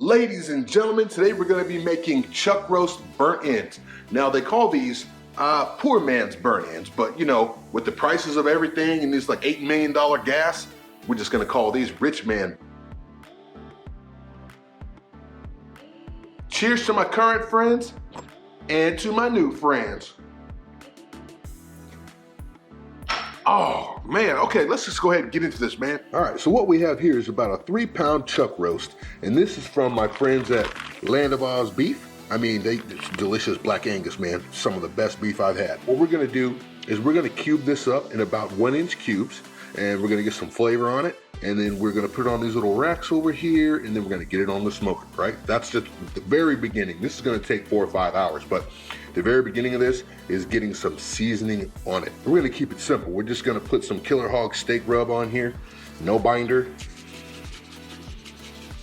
Ladies and gentlemen, today we're going to be making chuck roast burnt ends. Now they call these poor man's burnt ends, but you know, with the prices of everything and this like $8 million gas, we're just going to call these rich man. Cheers to my current friends and to my new friends. Oh man, okay, let's just go ahead and get into this, man. All right, so what we have here is about a 3-pound chuck roast, and this is from my friends at Land of Oz Beef. I mean, it's delicious Black Angus, man. Some of the best beef I've had. What we're gonna do is we're gonna cube this up in about 1-inch cubes, and we're gonna get some flavor on it, and then we're gonna put it on these little racks over here, and then we're gonna get it on the smoker, right? That's just the very beginning. This is gonna take 4 or 5 hours, but the very beginning of this is getting some seasoning on it. We're gonna keep it simple. We're just gonna put some Killer Hog steak rub on here, no binder.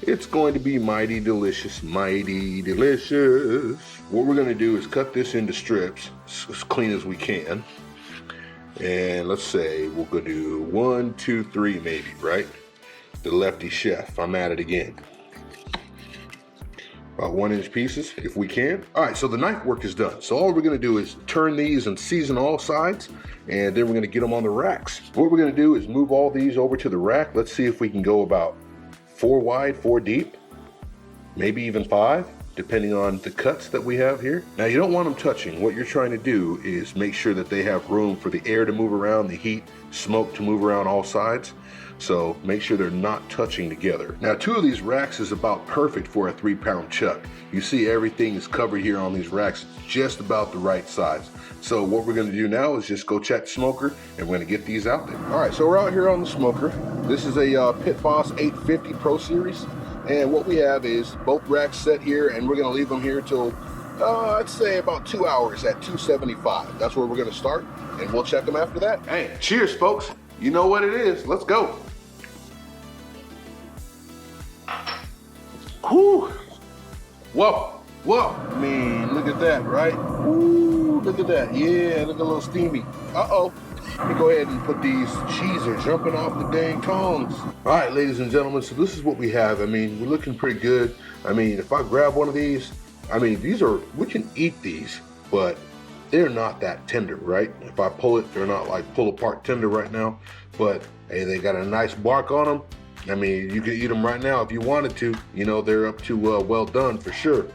It's going to be mighty delicious, mighty delicious. What we're gonna do is cut this into strips as clean as we can. And let's say we'll go do 1, 2, 3 maybe, right? The lefty chef, I'm at it again. About 1-inch pieces if we can. All right, so the knife work is done. So all we're gonna do is turn these and season all sides, and then we're gonna get them on the racks. What we're gonna do is move all these over to the rack. Let's see if we can go about 4 wide, 4 deep, maybe even 5, depending on the cuts that we have here. Now you don't want them touching. What you're trying to do is make sure that they have room for the air to move around, the heat, smoke to move around all sides. So make sure they're not touching together. Now 2 of these racks is about perfect for a 3-pound chuck. You see everything is covered here on these racks, just about the right size. So what we're gonna do now is just go check the smoker and we're gonna get these out there. All right, so we're out here on the smoker. This is a Pit Boss 850 Pro Series. And what we have is both racks set here, and we're gonna leave them here till, I'd say about 2 hours at 275. That's where we're gonna start, and we'll check them after that. Hey, cheers folks. You know what it is, let's go. Whew. Whoa, whoa, man, look at that, right? Ooh, look at that, yeah, look a little steamy. Uh-oh, let me go ahead and put these cheesers jumping off the dang tongs. All right, ladies and gentlemen, so this is what we have. I mean, we're looking pretty good. I mean, if I grab one of these, I mean, we can eat these, but they're not that tender, right? If I pull it, they're not like pull apart tender right now, but hey, they got a nice bark on them. I mean, you could eat them right now if you wanted to. You know, they're up to well done for sure.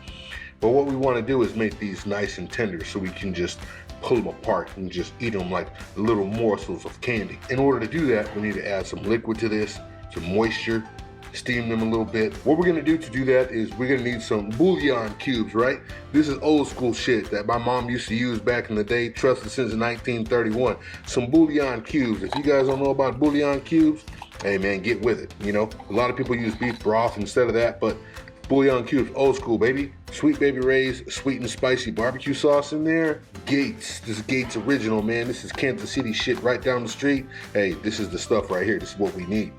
But what we want to do is make these nice and tender so we can just pull them apart and just eat them like little morsels of candy. In order to do that, we need to add some liquid to this, some moisture, steam them a little bit. What we're gonna do to do that is we're gonna need some bouillon cubes, right? This is old school shit that my mom used to use back in the day, trusted since 1931. Some bouillon cubes. If you guys don't know about bouillon cubes, hey man, get with it. You know, a lot of people use beef broth instead of that, but bouillon cubes, old school, baby. Sweet Baby Ray's sweet and spicy barbecue sauce in there. Gates, this is Gates original, man. This is Kansas City shit right down the street. Hey, this is the stuff right here. This is what we need.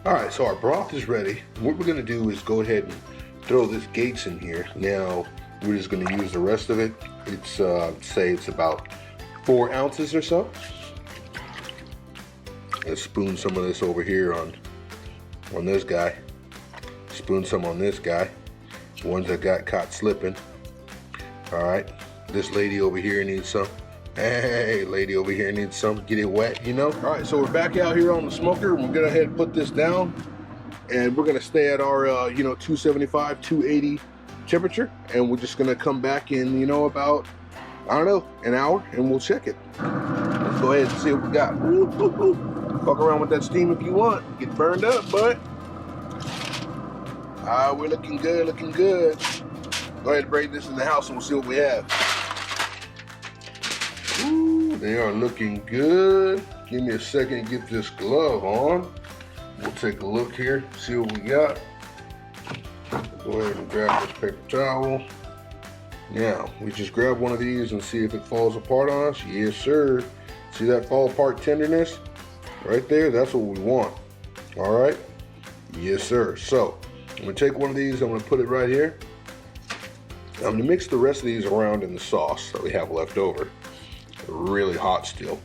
All right, so our broth is ready. What we're gonna do is go ahead and throw this Gates in here. Now, we're just gonna use the rest of it. It's, say it's about 4 ounces or so. Let's spoon some of this over here on this guy. Spoon some on this guy. Ones that got caught slipping. All right, this lady over here needs some. Hey, lady over here needs some. Get it wet, you know? All right, so we're back out here on the smoker. We're gonna go ahead and put this down, and we're gonna stay at our, 275, 280 temperature, and we're just gonna come back in, about, I don't know, an hour, and we'll check it. Let's go ahead and see what we got. Fuck around with that steam if you want. Get burned up, but we're looking good, looking good. Go ahead and bring this in the house and we'll see what we have. Ooh, they are looking good. Give me a second to get this glove on. We'll take a look here, see what we got. Go ahead and grab this paper towel. Now, we just grab one of these and see if it falls apart on us. Yes, sir. See that fall apart tenderness? Right there, that's what we want. All right? Yes, sir. So, I'm gonna take one of these, I'm gonna put it right here. I'm gonna mix the rest of these around in the sauce that we have left over. Really hot still.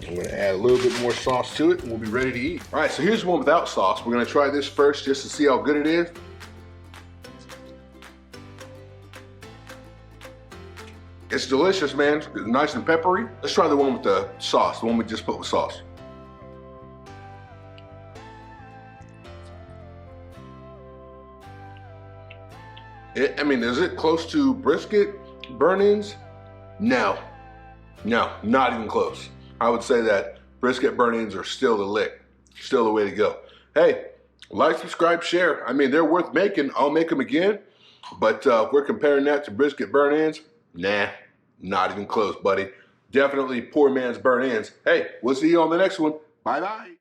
I'm gonna add a little bit more sauce to it and we'll be ready to eat. All right, so here's one without sauce. We're gonna try this first just to see how good it is. It's delicious, man. It's nice and peppery. Let's try the one with the sauce, the one we just put with sauce. I mean, is it close to brisket burn-ins? No, not even close. I would say that brisket burn-ins are still the lick, still the way to go. Hey, like, subscribe, share. I mean, they're worth making. I'll make them again. But if we're comparing that to brisket burn-ins, nah, not even close, buddy. Definitely poor man's burn-ins. Hey, we'll see you on the next one. Bye-bye.